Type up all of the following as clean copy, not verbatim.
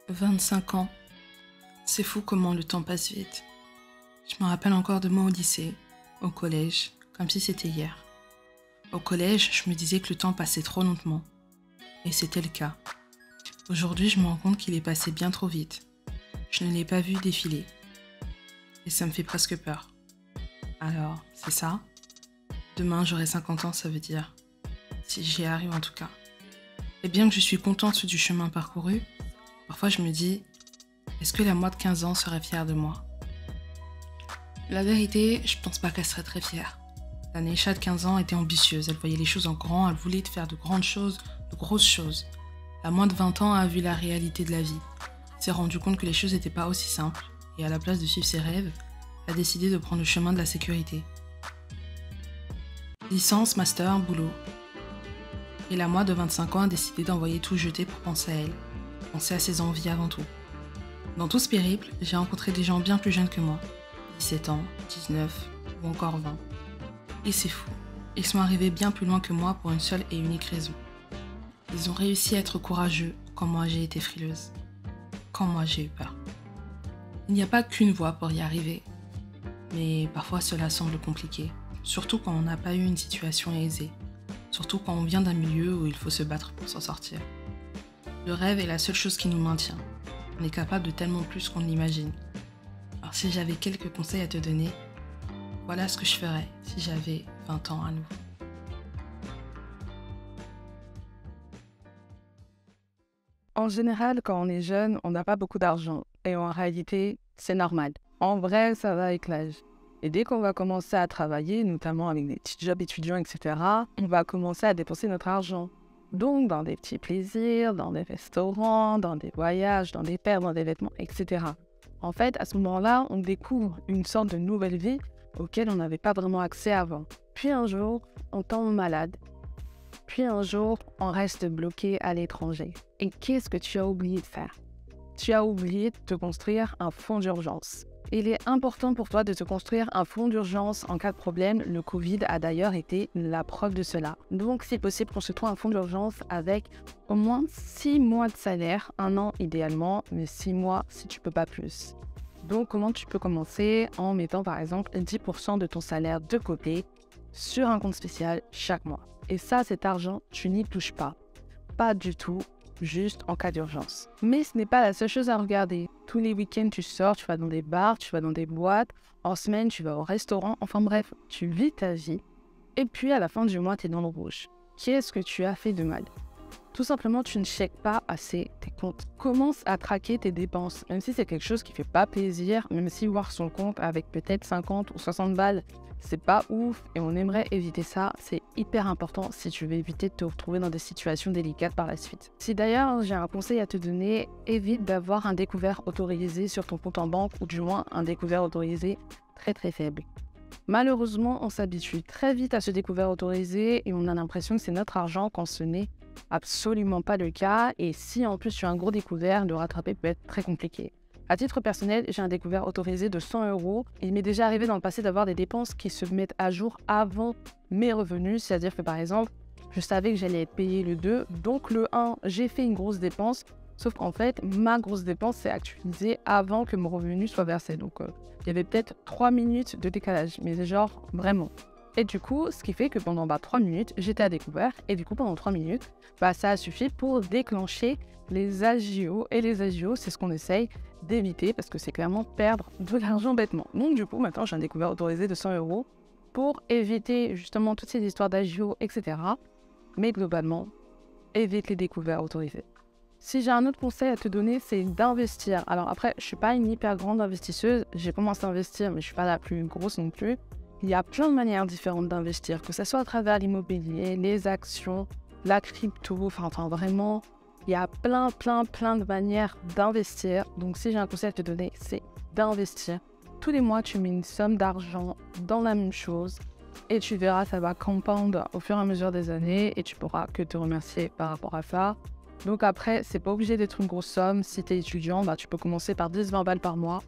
25 ans. C'est fou comment le temps passe vite. Je me rappelle encore de moi au lycée, au collège, comme si c'était hier. Au collège, je me disais que le temps passait trop lentement. Et c'était le cas. Aujourd'hui, je me rends compte qu'il est passé bien trop vite. Je ne l'ai pas vu défiler. Et ça me fait presque peur. Alors, c'est ça. Demain, j'aurai 50 ans, ça veut dire. Si j'y arrive en tout cas. Et bien que je suis contente du chemin parcouru, parfois je me dis, est-ce que la moi de 15 ans serait fière de moi? La vérité, je pense pas qu'elle serait très fière. La Neisha de 15 ans était ambitieuse, elle voyait les choses en grand, elle voulait faire de grandes choses, de grosses choses. La moins de 20 ans a vu la réalité de la vie, s'est rendu compte que les choses n'étaient pas aussi simples, et à la place de suivre ses rêves, a décidé de prendre le chemin de la sécurité. Licence, master, boulot. Et la moi de 25 ans a décidé d'envoyer tout jeter pour penser à elle, penser à ses envies avant tout. Dans tout ce périple, j'ai rencontré des gens bien plus jeunes que moi, 17 ans, 19 ou encore 20. Et c'est fou, ils sont arrivés bien plus loin que moi pour une seule et unique raison. Ils ont réussi à être courageux quand moi j'ai été frileuse, quand moi j'ai eu peur. Il n'y a pas qu'une voie pour y arriver, mais parfois cela semble compliqué, surtout quand on n'a pas eu une situation aisée, surtout quand on vient d'un milieu où il faut se battre pour s'en sortir. Le rêve est la seule chose qui nous maintient. On est capable de tellement plus qu'on l'imagine. Alors si j'avais quelques conseils à te donner, voilà ce que je ferais si j'avais 20 ans à nouveau. En général, quand on est jeune, on n'a pas beaucoup d'argent. Et en réalité, c'est normal. En vrai, ça va avec l'âge. Et dès qu'on va commencer à travailler, notamment avec des petits jobs étudiants, etc., on va commencer à dépenser notre argent. Donc, dans des petits plaisirs, dans des restaurants, dans des voyages, dans des paires, dans des vêtements, etc. En fait, à ce moment-là, on découvre une sorte de nouvelle vie auquel on n'avait pas vraiment accès avant. Puis un jour, on tombe malade. Puis un jour, on reste bloqué à l'étranger. Et qu'est-ce que tu as oublié de faire? Tu as oublié de te construire un fonds d'urgence. Il est important pour toi de te construire un fonds d'urgence en cas de problème. Le Covid a d'ailleurs été la preuve de cela. Donc, si possible, construis-toi un fonds d'urgence avec au moins 6 mois de salaire, 1 an idéalement, mais 6 mois si tu peux pas plus. Donc, comment tu peux commencer? En mettant par exemple 10% de ton salaire de côté sur un compte spécial chaque mois. Et ça, cet argent, tu n'y touches pas. Pas du tout, juste en cas d'urgence. Mais ce n'est pas la seule chose à regarder. Tous les week-ends, tu sors, tu vas dans des bars, tu vas dans des boîtes. En semaine, tu vas au restaurant. Enfin bref, tu vis ta vie. Et puis, à la fin du mois, tu es dans le rouge. Qu'est-ce que tu as fait de mal? Tout simplement, tu ne checkes pas assez tes comptes. Commence à traquer tes dépenses, même si c'est quelque chose qui fait pas plaisir, même si voir son compte avec peut-être 50 ou 60 balles, c'est pas ouf et on aimerait éviter ça. C'est hyper important si tu veux éviter de te retrouver dans des situations délicates par la suite. Si d'ailleurs j'ai un conseil à te donner, évite d'avoir un découvert autorisé sur ton compte en banque ou du moins un découvert autorisé très très faible. Malheureusement, on s'habitue très vite à ce découvert autorisé et on a l'impression que c'est notre argent quand ce n'est absolument pas le cas. Et si en plus tu as un gros découvert, le rattraper peut être très compliqué. À titre personnel, j'ai un découvert autorisé de 100 €. Il m'est déjà arrivé dans le passé d'avoir des dépenses qui se mettent à jour avant mes revenus. C'est-à-dire que par exemple, je savais que j'allais être payé le 2, donc le 1, j'ai fait une grosse dépense. Sauf qu'en fait, ma grosse dépense s'est actualisée avant que mon revenu soit versé. Donc, il y avait peut-être 3 minutes de décalage, mais genre vraiment. Et du coup, ce qui fait que pendant 3 minutes, j'étais à découvert. Et du coup, pendant 3 minutes, ça a suffi pour déclencher les agios. Et les agios, c'est ce qu'on essaye d'éviter parce que c'est clairement perdre de l'argent bêtement. Donc du coup, maintenant, j'ai un découvert autorisé de 100 € pour éviter justement toutes ces histoires d'agios, etc. Mais globalement, évite les découverts autorisés. Si j'ai un autre conseil à te donner, c'est d'investir. Alors après, je ne suis pas une hyper grande investisseuse. J'ai commencé à investir, mais je ne suis pas la plus grosse non plus. Il y a plein de manières différentes d'investir, que ce soit à travers l'immobilier, les actions, la crypto, enfin vraiment, il y a plein de manières d'investir. Donc si j'ai un conseil à te donner, c'est d'investir. Tous les mois, tu mets une somme d'argent dans la même chose et tu verras, ça va compound au fur et à mesure des années et tu pourras que te remercier par rapport à ça. Donc après, c'est pas obligé d'être une grosse somme. Si tu es étudiant, tu peux commencer par 10-20 balles par mois.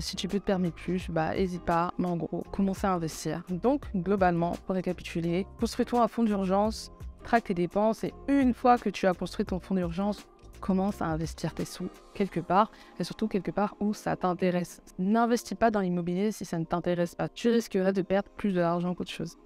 Si tu peux te permettre plus, n'hésite pas. Mais en gros, commencer à investir. Donc, globalement, pour récapituler, construis-toi un fonds d'urgence, traque tes dépenses et une fois que tu as construit ton fonds d'urgence, commences à investir tes sous quelque part, et surtout quelque part où ça t'intéresse. N'investis pas dans l'immobilier si ça ne t'intéresse pas. Tu risquerais de perdre plus de l'argent qu'autre chose.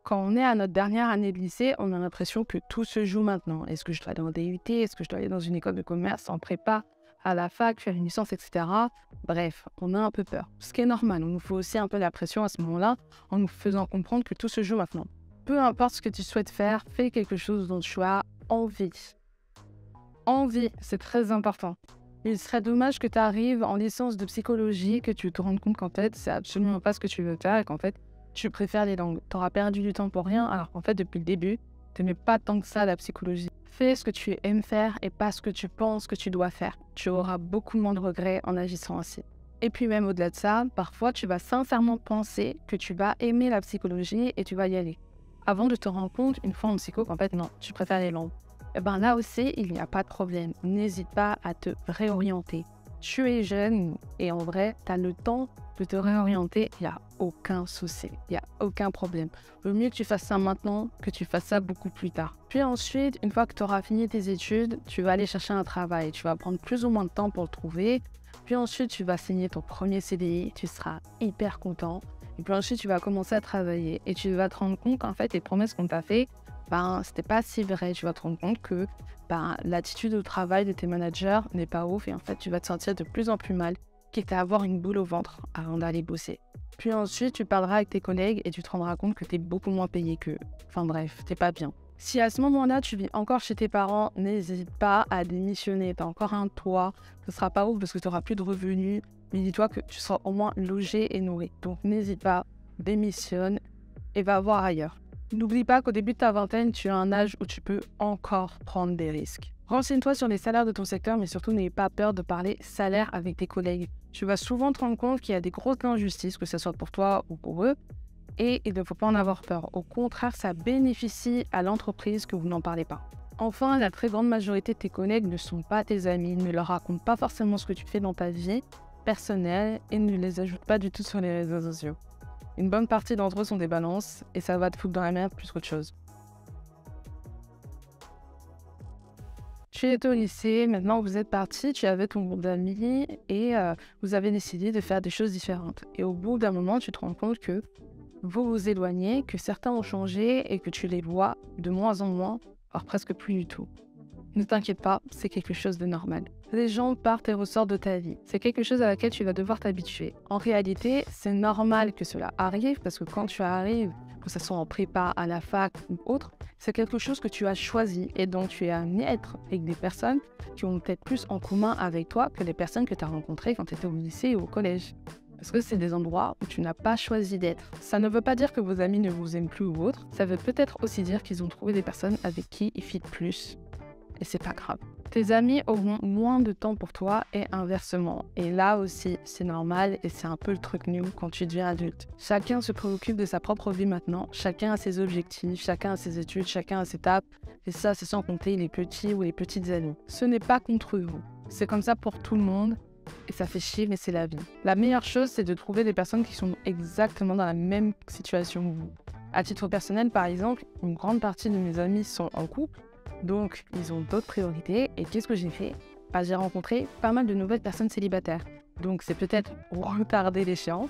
Quand on est à notre dernière année de lycée, on a l'impression que tout se joue maintenant. Est-ce que je dois aller en DUT? Est-ce que je dois aller dans une école de commerce, en prépa, à la fac, faire une licence, etc. Bref, on a un peu peur. Ce qui est normal, on nous fait aussi un peu la pression à ce moment-là, en nous faisant comprendre que tout se joue maintenant. Peu importe ce que tu souhaites faire, fais quelque chose dont tu as envie. Envie, c'est très important. Il serait dommage que tu arrives en licence de psychologie, que tu te rendes compte qu'en fait, c'est absolument pas ce que tu veux faire et qu'en fait, tu préfères les langues. Tu auras perdu du temps pour rien, alors qu'en fait, depuis le début, tu n'aimais pas tant que ça la psychologie. Fais ce que tu aimes faire et pas ce que tu penses que tu dois faire. Tu auras beaucoup moins de regrets en agissant ainsi. Et puis même au-delà de ça, parfois, tu vas sincèrement penser que tu vas aimer la psychologie et tu vas y aller. Avant de te rendre compte, une fois en psycho, qu'en fait, non, tu préfères les langues. Et bien là aussi, il n'y a pas de problème. N'hésite pas à te réorienter. Tu es jeune et en vrai, tu as le temps de te réorienter, il n'y a aucun souci, il n'y a aucun problème. Le mieux que tu fasses ça maintenant que tu fasses ça beaucoup plus tard. Puis ensuite, une fois que tu auras fini tes études, tu vas aller chercher un travail. Tu vas prendre plus ou moins de temps pour le trouver. Puis ensuite, tu vas signer ton premier CDI, tu seras hyper content. Et puis ensuite, tu vas commencer à travailler et tu vas te rendre compte qu'en fait, les promesses qu'on t'a fait, c'était pas si vrai. Tu vas te rendre compte que l'attitude au travail de tes managers n'est pas ouf et en fait, tu vas te sentir de plus en plus mal, quitte à avoir une boule au ventre avant d'aller bosser. Puis ensuite, tu parleras avec tes collègues et tu te rendras compte que tu es beaucoup moins payé qu'eux. Enfin bref, t'es pas bien. Si à ce moment-là, tu vis encore chez tes parents, n'hésite pas à démissionner. Tu as encore un toit, ce sera pas ouf parce que tu n'auras plus de revenus, mais dis-toi que tu seras au moins logé et nourri. Donc n'hésite pas, démissionne et va voir ailleurs. N'oublie pas qu'au début de ta vingtaine, tu as un âge où tu peux encore prendre des risques. Renseigne-toi sur les salaires de ton secteur, mais surtout n'aie pas peur de parler salaire avec tes collègues. Tu vas souvent te rendre compte qu'il y a des grosses injustices, que ce soit pour toi ou pour eux, et il ne faut pas en avoir peur. Au contraire, ça bénéficie à l'entreprise que vous n'en parlez pas. Enfin, la très grande majorité de tes collègues ne sont pas tes amis, ne leur raconte pas forcément ce que tu fais dans ta vie personnelle et ne les ajoute pas du tout sur les réseaux sociaux. Une bonne partie d'entre eux sont des balances et ça va te foutre dans la merde plus qu'autre chose. Tu étais au lycée, maintenant vous êtes parti, tu avais ton groupe d'amis et vous avez décidé de faire des choses différentes. Et au bout d'un moment, tu te rends compte que vous vous éloignez, que certains ont changé et que tu les vois de moins en moins, voire presque plus du tout. Ne t'inquiète pas, c'est quelque chose de normal. Les gens partent et ressortent de ta vie. C'est quelque chose à laquelle tu vas devoir t'habituer. En réalité, c'est normal que cela arrive parce que quand tu arrives, que ce soit en prépa, à la fac ou autre, c'est quelque chose que tu as choisi et dont tu es amené à être avec des personnes qui ont peut-être plus en commun avec toi que les personnes que tu as rencontrées quand tu étais au lycée ou au collège. Parce que c'est des endroits où tu n'as pas choisi d'être. Ça ne veut pas dire que vos amis ne vous aiment plus ou autre, ça veut peut-être aussi dire qu'ils ont trouvé des personnes avec qui ils fit plus. Et c'est pas grave. Tes amis auront moins de temps pour toi et inversement. Et là aussi, c'est normal et c'est un peu le truc nul quand tu deviens adulte. Chacun se préoccupe de sa propre vie maintenant. Chacun a ses objectifs, chacun a ses études, chacun a ses tapes. Et ça, c'est sans compter les petits ou les petites amies. Ce n'est pas contre vous. C'est comme ça pour tout le monde. Et ça fait chier, mais c'est la vie. La meilleure chose, c'est de trouver des personnes qui sont exactement dans la même situation que vous. À titre personnel, par exemple, une grande partie de mes amis sont en couple. Donc, ils ont d'autres priorités. Et qu'est-ce que j'ai fait ? J'ai rencontré pas mal de nouvelles personnes célibataires. Donc, c'est peut-être retarder l'échéance.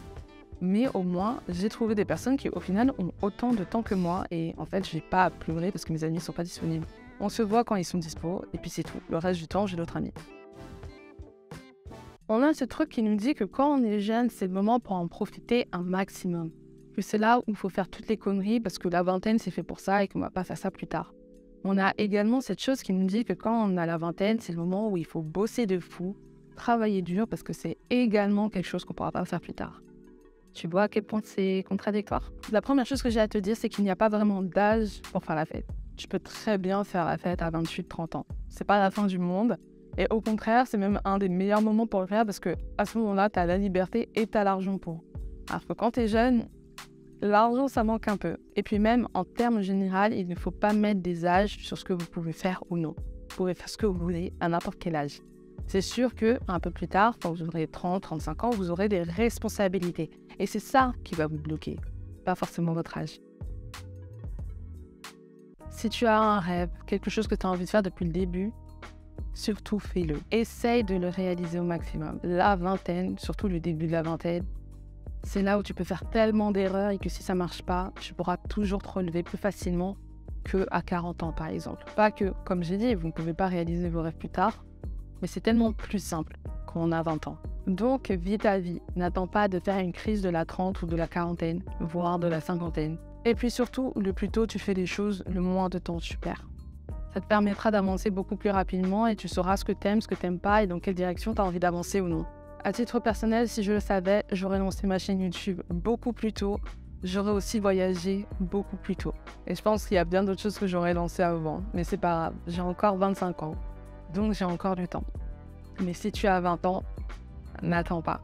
Mais au moins, j'ai trouvé des personnes qui, au final, ont autant de temps que moi. Et en fait, je n'ai pas à pleurer parce que mes amis ne sont pas disponibles. On se voit quand ils sont dispo. Et puis, c'est tout. Le reste du temps, j'ai d'autres amis. On a ce truc qui nous dit que quand on est jeune, c'est le moment pour en profiter un maximum. Que c'est là où il faut faire toutes les conneries parce que la vingtaine, c'est fait pour ça et qu'on ne va pas faire ça plus tard. On a également cette chose qui nous dit que quand on a la vingtaine, c'est le moment où il faut bosser de fou, travailler dur, parce que c'est également quelque chose qu'on ne pourra pas faire plus tard. Tu vois à quel point c'est contradictoire ? La première chose que j'ai à te dire, c'est qu'il n'y a pas vraiment d'âge pour faire la fête. Tu peux très bien faire la fête à 28-30 ans. C'est pas la fin du monde. Et au contraire, c'est même un des meilleurs moments pour le faire parce que à ce moment-là, tu as la liberté et tu as l'argent pour. Alors que quand tu es jeune, l'argent, ça manque un peu. Et puis même, en termes généraux, il ne faut pas mettre des âges sur ce que vous pouvez faire ou non. Vous pouvez faire ce que vous voulez à n'importe quel âge. C'est sûr qu'un peu plus tard, quand vous aurez 30-35 ans, vous aurez des responsabilités. Et c'est ça qui va vous bloquer, pas forcément votre âge. Si tu as un rêve, quelque chose que tu as envie de faire depuis le début, surtout fais-le. Essaye de le réaliser au maximum. La vingtaine, surtout le début de la vingtaine, c'est là où tu peux faire tellement d'erreurs et que si ça ne marche pas, tu pourras toujours te relever plus facilement qu'à 40 ans, par exemple. Pas que, comme j'ai dit, vous ne pouvez pas réaliser vos rêves plus tard, mais c'est tellement plus simple quand on a 20 ans. Donc, vis ta vie. N'attends pas de faire une crise de la 30 ou de la quarantaine, voire de la cinquantaine. Et puis surtout, le plus tôt tu fais les choses, le moins de temps tu perds. Ça te permettra d'avancer beaucoup plus rapidement et tu sauras ce que t'aimes pas et dans quelle direction tu as envie d'avancer ou non. À titre personnel, si je le savais, j'aurais lancé ma chaîne YouTube beaucoup plus tôt. J'aurais aussi voyagé beaucoup plus tôt. Et je pense qu'il y a bien d'autres choses que j'aurais lancées avant. Mais c'est pas grave, j'ai encore 25 ans. Donc j'ai encore du temps. Mais si tu as 20 ans, n'attends pas.